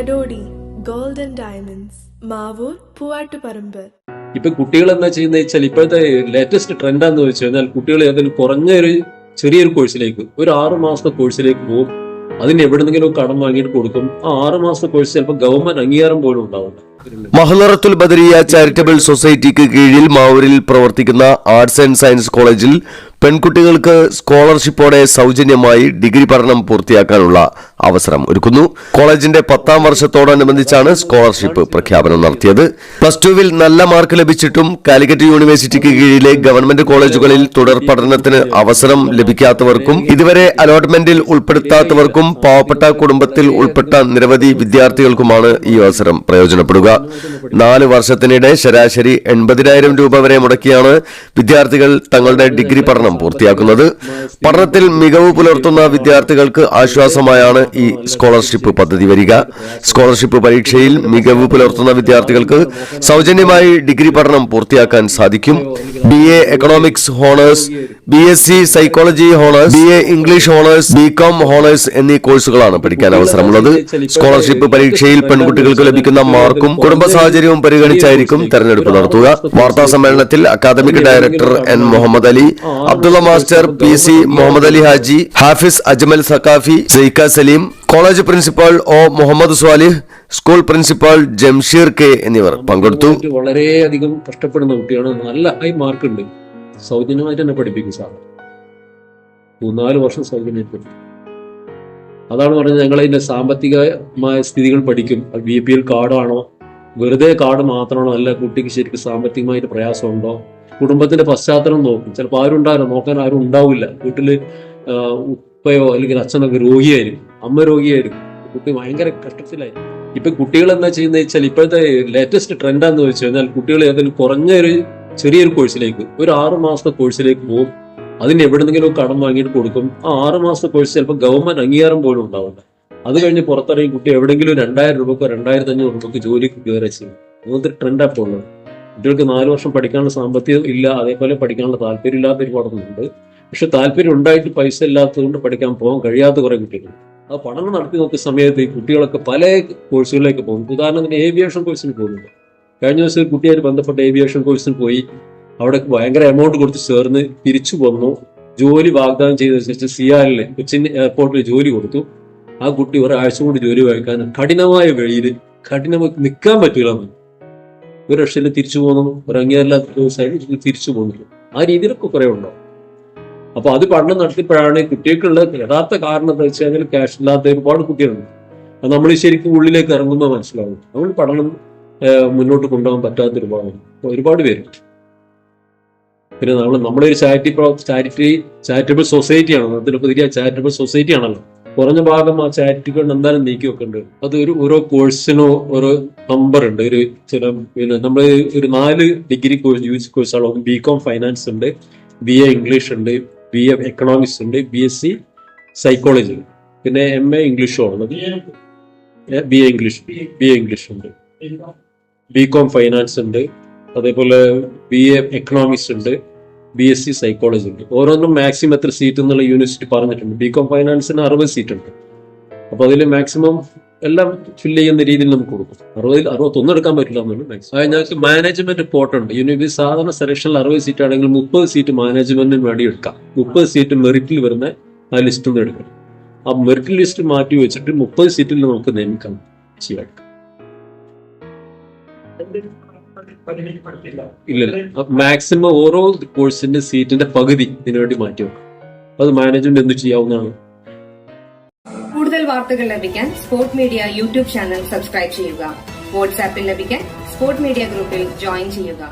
ഹഡോടി gold and diamonds, Mavoor, Poovattuparamba. ഇപ്പൊ കുട്ടികൾ എന്താ ചെയ്യുന്ന വെച്ചാൽ ഇപ്പോഴത്തെ ലേറ്റസ്റ്റ് ട്രെൻഡാന്ന് വെച്ച് കഴിഞ്ഞാൽ കുട്ടികൾ ഏതെങ്കിലും കുറഞ്ഞൊരു ചെറിയൊരു കോഴ്സിലേക്ക്, ഒരു 6 മാസത്തെ കോഴ്സിലേക്ക് പോകും. അതിന് എവിടെന്നെങ്കിലും കടം വാങ്ങിയിട്ട് കൊടുക്കും. ആ 6 മാസത്തെ കോഴ്സ് ചിലപ്പോൾ ഗവൺമെന്റ് അംഗീകാരം പോലും ഉണ്ടാവില്ല. മഹ്ലറത്തുൽ ബദരിയ ചാരിറ്റബിൾ സൊസൈറ്റിക്ക് കീഴിൽ മാവൂരിൽ പ്രവർത്തിക്കുന്ന ആർട്സ് ആൻഡ് സയൻസ് കോളേജിൽ പെൺകുട്ടികൾക്ക് സ്കോളർഷിപ്പോടെ സൗജന്യമായി ഡിഗ്രി പഠനം പൂർത്തിയാക്കാനുള്ള അവസരം ഒരുക്കുന്നു. കോളേജിന്റെ 10ാം വർഷത്തോടനുബന്ധിച്ചാണ് സ്കോളർഷിപ്പ് പ്രഖ്യാപനം നടത്തിയത്. +2-വിൽ നല്ല മാർക്ക് ലഭിച്ചിട്ടും കാലിക്കറ്റ് യൂണിവേഴ്സിറ്റിക്ക് കീഴിലെ ഗവൺമെന്റ് കോളേജുകളിൽ തുടർ പഠനത്തിന് അവസരം ലഭിക്കാത്തവർക്കും ഇതുവരെ അലോട്ട്മെന്റിൽ ഉൾപ്പെടുത്താത്തവർക്കും പാവപ്പെട്ട കുടുംബത്തിൽ ഉൾപ്പെട്ട നിരവധി വിദ്യാർത്ഥികൾക്കുമാണ് ഈ അവസരം പ്രയോജനപ്പെടുക. 4 വർഷത്തിനിടെ ശരാശരി 80,000 രൂപ വരെ മുടക്കിയാണ് വിദ്യാർത്ഥികൾ തങ്ങളുടെ ഡിഗ്രി പഠനം പൂർത്തിയാക്കുന്നത്. പഠനത്തിൽ മികവ് പുലർത്തുന്ന വിദ്യാർത്ഥികൾക്ക് ആശ്വാസമായാണ് ഈ സ്കോളർഷിപ്പ് പദ്ധതി വരിക. സ്കോളർഷിപ്പ് പരീക്ഷയിൽ മികവ് പുലർത്തുന്ന വിദ്യാർത്ഥികൾക്ക് സൗജന്യമായി ഡിഗ്രി പഠനം പൂർത്തിയാക്കാൻ സാധിക്കും. BA economics honours, BSc psychology honours, BA English honours, BCom honours എന്നീ കോഴ്സുകളാണ് പഠിക്കാൻ അവസരമുള്ളത്. സ്കോളർഷിപ്പ് പരീക്ഷയിൽ പെൺകുട്ടികൾക്ക് ലഭിക്കുന്ന മാർക്കും കുടുംബ സാഹചര്യവും പരിഗണിച്ചായിരിക്കും തെരഞ്ഞെടുപ്പ് നടത്തുക. വാർത്താ സമ്മേളനത്തിൽ academic director N Muhammad Ali, Abdulla master, PC Muhammad Ali Haji, Hafiz Ajmal Saqafi, സൈക്ക Salim, college principal O Muhammad Swalih, school principal Jamsheer K എന്നിവർ പങ്കെടുത്തു. വളരെയധികം കഷ്ടപ്പെടുന്ന കുട്ടിയാണ്. നല്ല ഹൈ മാർക്ക് ഉണ്ട്. സൗജന്യമായിട്ട് തന്നെ പഠിപ്പിക്കും സാർ. 3-4 വർഷം സൗജന്യമായിട്ട്. അതാണ് പറഞ്ഞത്, ഞങ്ങൾ അതിന്റെ സാമ്പത്തികമായ സ്ഥിതികൾ പഠിക്കും. BPL കാർഡാണോ, വെറുതെ കാർഡ് മാത്രമാണോ, അല്ല കുട്ടിക്ക് ശരിക്കും സാമ്പത്തികമായിട്ട് പ്രയാസമുണ്ടോ, കുടുംബത്തിന്റെ പശ്ചാത്തലം നോക്കും. ചിലപ്പോൾ ആരും ഉണ്ടാവില്ല, നോക്കാൻ ആരും ഉണ്ടാവില്ല. വീട്ടില് ഉപ്പയോ അല്ലെങ്കിൽ അച്ഛനൊക്കെ രോഗിയായിരിക്കും, അമ്മ രോഗിയായിരിക്കും, കുട്ടി ഭയങ്കര കഷ്ടത്തിലായിരിക്കും. ഇപ്പൊ കുട്ടികൾ എന്താ ചെയ്യുന്ന വെച്ചാൽ ഇപ്പോഴത്തെ ലേറ്റസ്റ്റ് ട്രെൻഡാന്ന് വെച്ച് കഴിഞ്ഞാൽ കുട്ടികൾ ഏതെങ്കിലും കുറഞ്ഞൊരു ചെറിയൊരു കോഴ്സിലേക്ക്, ഒരു 6 മാസത്തെ കോഴ്സിലേക്ക് പോകും. അതിന് എവിടെന്നെങ്കിലും കടം വാങ്ങിയിട്ട് കൊടുക്കും. ആ 6 മാസത്തെ കോഴ്സ് ചിലപ്പോൾ ഗവൺമെന്റ് അംഗീകാരം പോലും ഉണ്ടാവില്ല. അത് കഴിഞ്ഞ് പുറത്തിറങ്ങി കുട്ടി എവിടെയെങ്കിലും 2000 രൂപക്കോ 2500 രൂപക്ക് ജോലിക്ക് കയറി ചെയ്യും. അങ്ങനത്തെ ട്രെൻഡാണ് ഇപ്പോൾ ഉള്ളത്. കുട്ടികൾക്ക് 4 വർഷം പഠിക്കാനുള്ള സാമ്പത്തികം ഇല്ല, അതേപോലെ പഠിക്കാനുള്ള താല്പര്യം ഇല്ലാത്ത ഒരുപാടുണ്ട്. പക്ഷെ താല്പര്യം ഉണ്ടായിട്ട് പൈസ ഇല്ലാത്തതുകൊണ്ട് പഠിക്കാൻ പോകാൻ കഴിയാത്ത കുറെ കുട്ടികൾ. ആ പഠനം നടത്തി നോക്കിയ സമയത്ത് ഈ കുട്ടികളൊക്കെ പല കോഴ്സുകളിലേക്ക് പോകും. ഉദാഹരണത്തിന് ഏവിയേഷൻ കോഴ്സിന് പോകുന്നുണ്ട്. കഴിഞ്ഞ ദിവസം കുട്ടിയായിട്ട് ബന്ധപ്പെട്ട ഏവിയേഷൻ കോഴ്സിന് പോയി, അവിടെ ഭയങ്കര എമൗണ്ട് കൊടുത്ത് ചേർന്ന് തിരിച്ചു വന്നു. ജോലി വാഗ്ദാനം ചെയ്ത ശേഷം സിയാലിലെ കൊച്ചിൻ എയർപോർട്ടിൽ ജോലി കൊടുത്തു. ആ കുട്ടി ഒരാഴ്ച കൊണ്ട് ജോലി വാങ്ങിക്കാൻ കഠിനമായ വഴിയിൽ നിൽക്കാൻ പറ്റൂല. ഒരു രക്ഷയിൽ തിരിച്ചു പോകുന്നു, ഒരു അംഗീകാരമില്ലാത്ത സൈഡിൽ തിരിച്ചു പോകുന്നു. ആ രീതിയിലൊക്കെ കുറെ ഉണ്ടാവും. അപ്പൊ അത് പഠനം നടത്തിയപ്പോഴാണ് കുട്ടികൾക്കുള്ള യഥാർത്ഥ കാരണം എന്താ വെച്ച് കഴിഞ്ഞാൽ ക്യാഷ് ഇല്ലാത്ത ഒരുപാട് കുട്ടികളുണ്ട്. അത് നമ്മൾ ശരിക്കും ഉള്ളിലേക്ക് ഇറങ്ങുമ്പോൾ മനസ്സിലാവും. നമ്മൾ പഠനം മുന്നോട്ട് കൊണ്ടുപോകാൻ പറ്റാത്ത ഒരുപാട് പേര്. പിന്നെ നമ്മുടെ ഒരു ചാരിറ്റബിൾ സൊസൈറ്റിയാണ്, അതിലുപരി ചാരിറ്റബിൾ സൊസൈറ്റി ആണല്ലോ. കുറഞ്ഞ ഭാഗം ആ ചാരിറ്റികൾ എന്തായാലും നീക്കി വെക്കേണ്ടത്. അത് ഓരോ കോഴ്സിനോ ഓരോ നമ്പർ ഉണ്ട്. പിന്നെ നമ്മൾ ഒരു 4 ഡിഗ്രി കോഴ്സ് UG കോഴ്സുകളാണ്. BCom ഫൈനാൻസ് ഉണ്ട്, BA ഇംഗ്ലീഷ് ഉണ്ട്, BA എക്കണോമിക്സ് ഉണ്ട്, BSc സൈക്കോളജി, പിന്നെ MA ഇംഗ്ലീഷും ഉള്ളത്. BA ഇംഗ്ലീഷ് ഉണ്ട്, BCom ഫൈനാൻസ് ഉണ്ട്, അതേപോലെ BA എക്കണോമിക്സ് ഉണ്ട്, BSc സൈക്കോളജി ഉണ്ട്. ഓരോന്നും മാക്സിമം എത്ര സീറ്റ് എന്നുള്ള യൂണിവേഴ്സിറ്റി പറഞ്ഞിട്ടുണ്ട്. BCom ഫൈനാൻസിന് 60 സീറ്റ് ഉണ്ട്. അപ്പൊ അതിൽ മാക്സിമം എല്ലാം ഫില്ല് ചെയ്യുന്ന രീതിയിൽ നമുക്ക് കൊടുക്കും. 61 എടുക്കാൻ പറ്റില്ല എന്നുള്ളൂ മാക്സിമം. ഞങ്ങൾക്ക് മാനേജ്മെന്റ് പോർട്ട് ഉണ്ട്. സാധാരണ സെലക്ഷനിൽ 60 സീറ്റ് ആണെങ്കിൽ 30 സീറ്റ് മാനേജ്മെന്റിന് വേണ്ടി എടുക്കാം. 30 സീറ്റ് മെറിറ്റിൽ വരുന്ന ആ ലിസ്റ്റിൽ നിന്ന് എടുക്കണം. ആ മെറിറ്റ് ലിസ്റ്റ് മാറ്റി വെച്ചിട്ട് 30 സീറ്റിൽ നമുക്ക് നിയമിക്കാം ചെയ്യാം. ഇല്ല, മാക്സിമം ഓരോ കോഴ്സിന്റെ സീറ്റിന്റെ പകുതി ഇതിനുവേണ്ടി മാറ്റി വെക്കും. അത് മാനേജ്മെന്റ് എന്ത് ചെയ്യാവുന്നതാണ്. കൂടുതൽ വാർത്തകൾ ലഭിക്കാൻ sport media YouTube channel subscribe ചെയ്യുക. വാട്സാപ്പിൽ ലഭിക്കാൻ സ്പോർട് മീഡിയ ഗ്രൂപ്പിൽ ജോയിൻ ചെയ്യുക.